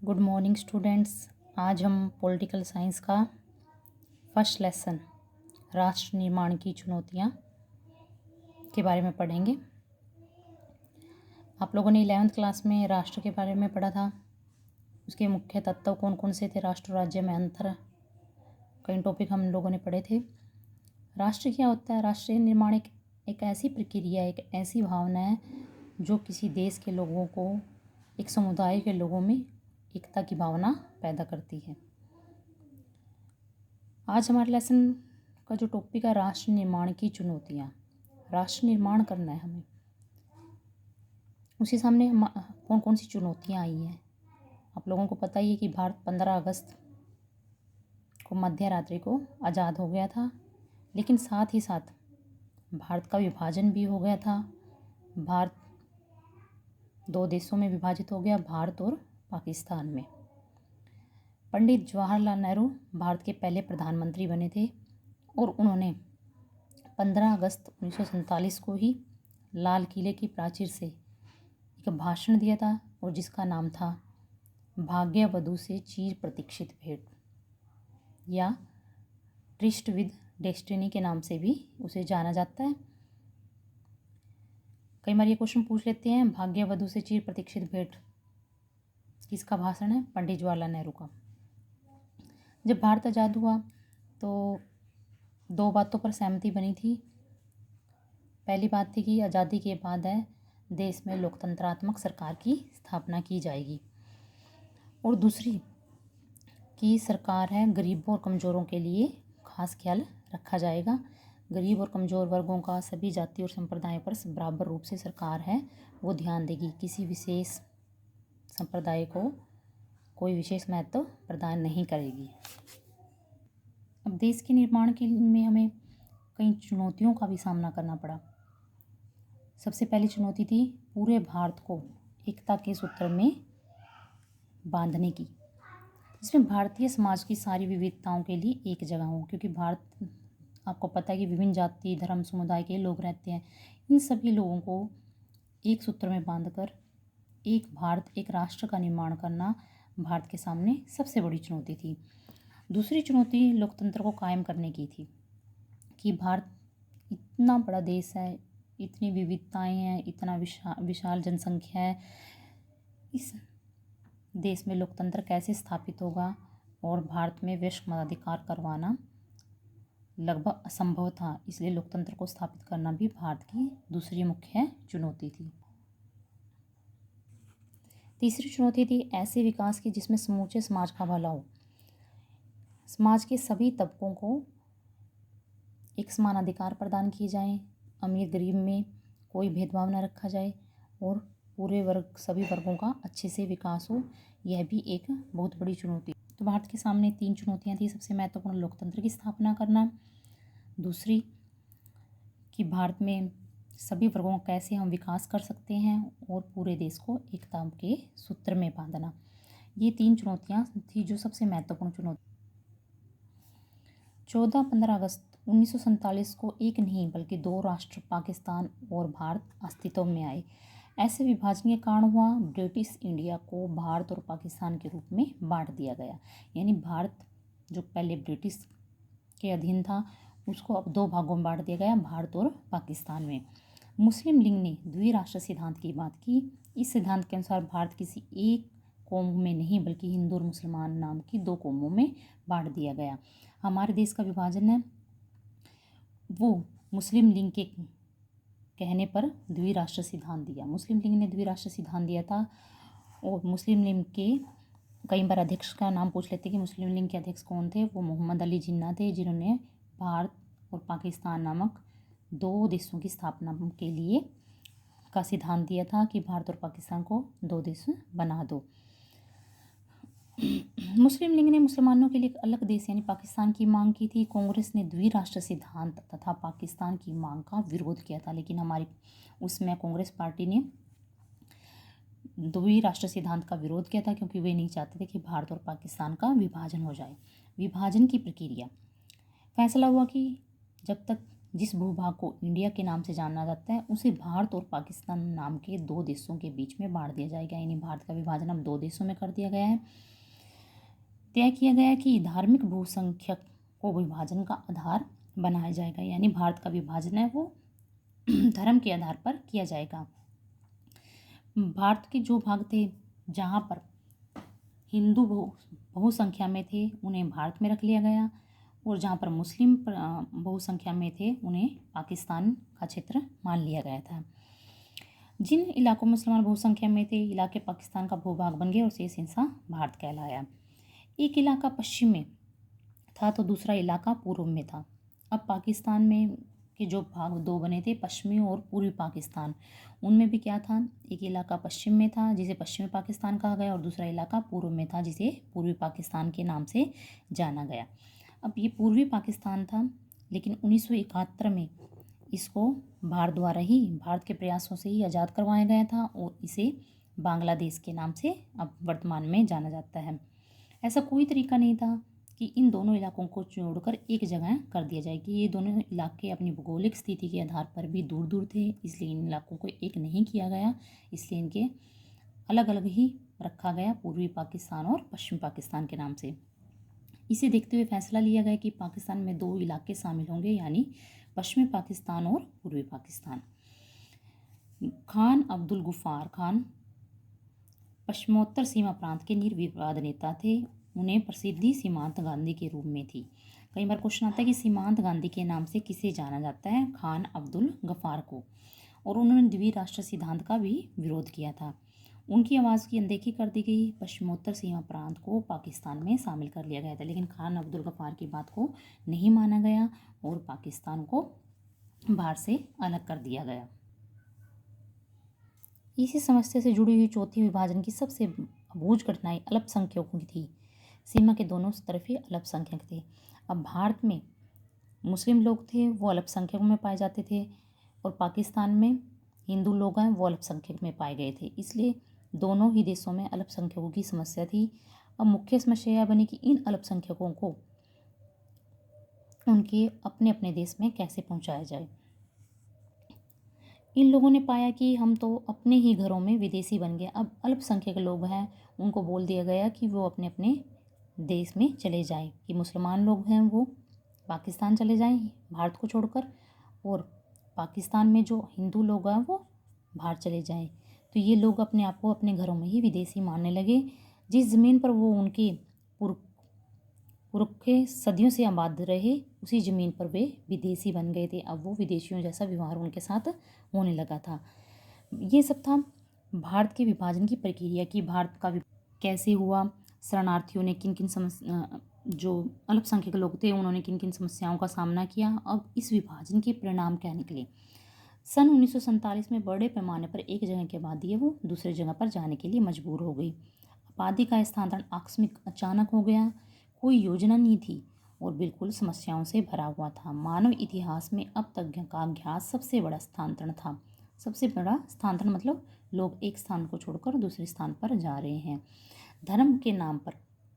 Good morning students. आज हम political science का फर्स्ट लेसन राष्ट्र निर्माण की चुनौतियाँ के बारे में पढ़ेंगे। आप लोगों ने 11वीं क्लास में राष्ट्र के बारे में पढ़ा था। उसके मुख्य तत्व कौन कौन से थे, राष्ट्र राज्य में अंतर, कई टॉपिक हम लोगों ने पढ़े थे। राष्ट्र क्या होता है? राष्ट्रीय निर्माण एक ऐसी प्रक्रिया, एक ऐसी भावना है जो किसी देश के लोगों को, एक समुदाय के लोगों में एकता की भावना पैदा करती है। आज हमारे लेसन का जो टॉपिक है राष्ट्र निर्माण की चुनौतियाँ। राष्ट्र निर्माण करना है हमें, उसी सामने कौन कौन सी चुनौतियाँ आई हैं। आप लोगों को पता ही है कि भारत 15 अगस्त को मध्य रात्रि को आज़ाद हो गया था, लेकिन साथ ही साथ भारत का विभाजन भी हो गया था। भारत दो देशों में विभाजित हो गया, भारत और पाकिस्तान में। पंडित जवाहरलाल नेहरू भारत के पहले प्रधानमंत्री बने थे और उन्होंने 15 अगस्त 1947 को ही लाल किले की प्राचीर से एक भाषण दिया था और जिसका नाम था भाग्यवधू से चिर प्रतीक्षित भेंट, या ट्रिस्ट विद डेस्टिनी के नाम से भी उसे जाना जाता है। कई बार ये क्वेश्चन पूछ लेते हैं, भाग्यवधू से चिर प्रतीक्षित भेंट किसका भाषण है? पंडित जवाहरलाल नेहरू का। जब भारत आज़ाद हुआ तो दो बातों पर सहमति बनी थी। पहली बात थी कि आज़ादी के बाद है देश में लोकतंत्रात्मक सरकार की स्थापना की जाएगी, और दूसरी कि सरकार है गरीबों और कमज़ोरों के लिए खास ख्याल रखा जाएगा। गरीब और कमज़ोर वर्गों का, सभी जाति और संप्रदायों पर बराबर रूप से सरकार है वो ध्यान देगी। किसी विशेष संप्रदाय को कोई विशेष महत्व प्रदान नहीं करेगी। अब देश के निर्माण के में हमें कई चुनौतियों का भी सामना करना पड़ा। सबसे पहली चुनौती थी पूरे भारत को एकता के सूत्र में बांधने की, जिसमें भारतीय समाज की सारी विविधताओं के लिए एक जगह हो, क्योंकि भारत, आपको पता है कि विभिन्न जाति, धर्म, समुदाय के लोग रहते हैं। इन सभी लोगों को एक सूत्र में बांधकर एक भारत, एक राष्ट्र का निर्माण करना भारत के सामने सबसे बड़ी चुनौती थी। दूसरी चुनौती लोकतंत्र को कायम करने की थी कि भारत इतना बड़ा देश है, इतनी विविधताएं हैं, इतना विशाल जनसंख्या है, इस देश में लोकतंत्र कैसे स्थापित होगा, और भारत में वयस्क मताधिकार करवाना लगभग असंभव था। इसलिए लोकतंत्र को स्थापित करना भी भारत की दूसरी मुख्य चुनौती थी। तीसरी चुनौती थी ऐसे विकास की जिसमें समूचे समाज का भला हो। समाज के सभी तबकों को एक समान अधिकार प्रदान किए जाएं, अमीर गरीब में कोई भेदभाव न रखा जाए, और पूरे वर्ग, सभी वर्गों का अच्छे से विकास हो। यह भी एक बहुत बड़ी चुनौती। तो भारत के सामने 3 चुनौतियां थी। सबसे महत्वपूर्ण लोकतंत्र की स्थापना करना, दूसरी कि भारत में सभी वर्गों का कैसे हम विकास कर सकते हैं, और पूरे देश को एकता के सूत्र में बांधना। ये 3 चुनौतियां थी जो सबसे महत्वपूर्ण चुनौती। 14-15 अगस्त 1947 को एक नहीं बल्कि 2 राष्ट्र पाकिस्तान और भारत अस्तित्व में आए। ऐसे विभाजन के कारण हुआ ब्रिटिश इंडिया को भारत और पाकिस्तान के रूप में बांट दिया गया। यानी भारत जो पहले ब्रिटिश के अधीन था उसको अब 2 भागों में बांट दिया गया, भारत और पाकिस्तान में। मुस्लिम लीग ने द्विराष्ट्र सिद्धांत की बात की। इस सिद्धांत के अनुसार भारत किसी एक कौम में नहीं बल्कि हिंदू और मुसलमान नाम की 2 कौमों में बांट दिया गया। हमारे देश का विभाजन है वो मुस्लिम लीग के कहने पर द्विराष्ट्र सिद्धांत दिया। मुस्लिम लीग ने द्विराष्ट्र सिद्धांत दिया था, और मुस्लिम लीग के कई बार अध्यक्ष का नाम पूछ लेते कि मुस्लिम लीग के अध्यक्ष कौन थे। वो मोहम्मद अली जिन्ना थे, जिन्होंने भारत और पाकिस्तान नामक 2 देशों की स्थापना के लिए का सिद्धांत दिया था कि भारत और पाकिस्तान को 2 देश बना दो। मुस्लिम लीग ने मुसलमानों के लिए एक अलग देश यानी पाकिस्तान की मांग की थी। कांग्रेस ने द्विराष्ट्र सिद्धांत तथा पाकिस्तान की मांग का विरोध किया था, लेकिन हमारी उसमें कांग्रेस पार्टी ने द्विराष्ट्र सिद्धांत का विरोध किया था, क्योंकि वे नहीं चाहते थे कि भारत और पाकिस्तान का विभाजन हो जाए। विभाजन की प्रक्रिया, फैसला हुआ कि जब तक जिस भूभाग को इंडिया के नाम से जाना जाता है उसे भारत और पाकिस्तान नाम के दो देशों के बीच में बांट दिया जाएगा। यानी भारत का विभाजन अब दो देशों में कर दिया गया है। तय किया गया है कि धार्मिक बहुसंख्यक को विभाजन का आधार बनाया जाएगा। यानी भारत का विभाजन है वो धर्म के आधार पर किया जाएगा। भारत के जो भाग थे जहाँ पर हिंदू बहुसंख्या में थे उन्हें भारत में रख लिया गया, और जहाँ पर मुस्लिम बहुसंख्या में थे उन्हें पाकिस्तान का क्षेत्र मान लिया गया था। जिन इलाकों में मुसलमान बहुसंख्या में थे इलाके पाकिस्तान का भूभाग बन गए और शेष हिस्सा भारत कहलाया। एक इलाका पश्चिम में था तो दूसरा इलाका पूर्व में था। अब पाकिस्तान में के जो भाग दो बने थे, पश्चिमी और पूर्वी पाकिस्तान, उनमें भी क्या था, एक इलाका पश्चिम में था जिसे पश्चिमी पाकिस्तान कहा गया और दूसरा इलाका पूर्व में था जिसे पूर्वी पाकिस्तान के नाम से जाना गया। अब ये पूर्वी पाकिस्तान था, लेकिन 1971 में इसको भारत के प्रयासों से ही आज़ाद करवाया गया था और इसे बांग्लादेश के नाम से अब वर्तमान में जाना जाता है। ऐसा कोई तरीका नहीं था कि इन दोनों इलाकों को जोड़कर एक जगह कर दिया जाए कि ये दोनों इलाके अपनी भौगोलिक स्थिति के आधार पर भी दूर दूर थे, इसलिए इन इलाकों को एक नहीं किया गया, इसलिए इनके अलग अलग ही रखा गया पूर्वी पाकिस्तान और पश्चिमी पाकिस्तान के नाम से। इसे देखते हुए फैसला लिया गया कि पाकिस्तान में दो इलाके शामिल होंगे, यानी पश्चिमी पाकिस्तान और पूर्वी पाकिस्तान। खान अब्दुल गफ्फार खान पश्चिमोत्तर सीमा प्रांत के निर्विवाद नेता थे। उन्हें प्रसिद्धि सीमांत गांधी के रूप में थी। कई बार क्वेश्चन आता है कि सीमांत गांधी के नाम से किसे जाना जाता है, खान अब्दुल गफ्फार को, और उन्होंने द्विराष्ट्र सिद्धांत का भी विरोध किया था। उनकी आवाज़ की अनदेखी कर दी गई। पश्चिमोत्तर सीमा प्रांत को पाकिस्तान में शामिल कर लिया गया था, लेकिन खान अब्दुल गफ्फार की बात को नहीं माना गया और पाकिस्तान को भारत से अलग कर दिया गया। इसी समस्या से जुड़ी हुई चौथी विभाजन की सबसे अबूझ घटनाएं अल्पसंख्यकों की थी। सीमा के दोनों तरफ ही अल्पसंख्यक थे। अब भारत में मुस्लिम लोग थे वो अल्पसंख्यक में पाए जाते थे, और पाकिस्तान में हिंदू लोग हैं वो अल्पसंख्यक में पाए गए थे, इसलिए दोनों ही देशों में अल्पसंख्यकों की समस्या थी। अब मुख्य समस्या यह बनी कि इन अल्पसंख्यकों को उनके अपने अपने देश में कैसे पहुंचाया जाए। इन लोगों ने पाया कि हम तो अपने ही घरों में विदेशी बन गए। अब अल्पसंख्यक लोग हैं उनको बोल दिया गया कि वो अपने अपने देश में चले जाएं, कि मुसलमान लोग हैं वो पाकिस्तान चले जाएं भारत को छोड़कर, और पाकिस्तान में जो हिंदू लोग हैं वो भारत चले जाएं। तो ये लोग अपने आप को अपने घरों में ही विदेशी मानने लगे। जिस ज़मीन पर वो उनके पुरखे सदियों से आबाद रहे उसी ज़मीन पर वे विदेशी बन गए थे। अब वो विदेशियों जैसा व्यवहार उनके साथ होने लगा था। ये सब था भारत के विभाजन की प्रक्रिया की भारत का कैसे हुआ, शरणार्थियों ने किन किन समस्या, जो अल्पसंख्यक लोग थे उन्होंने किन किन समस्याओं का सामना किया। अब इस विभाजन के परिणाम क्या निकले। सन 1947 में बड़े पैमाने पर एक जगह के आबादी है वो दूसरे जगह पर जाने के लिए मजबूर हो गई। आबादी का स्थानांतरण आकस्मिक अचानक हो गया, कोई योजना नहीं थी और बिल्कुल समस्याओं से भरा हुआ था। मानव इतिहास में अब तक का ज्ञात सबसे बड़ा स्थानांतरण था। सबसे बड़ा स्थानांतरण मतलब लोग एक स्थान को छोड़कर दूसरे स्थान पर जा रहे हैं। धर्म के नाम पर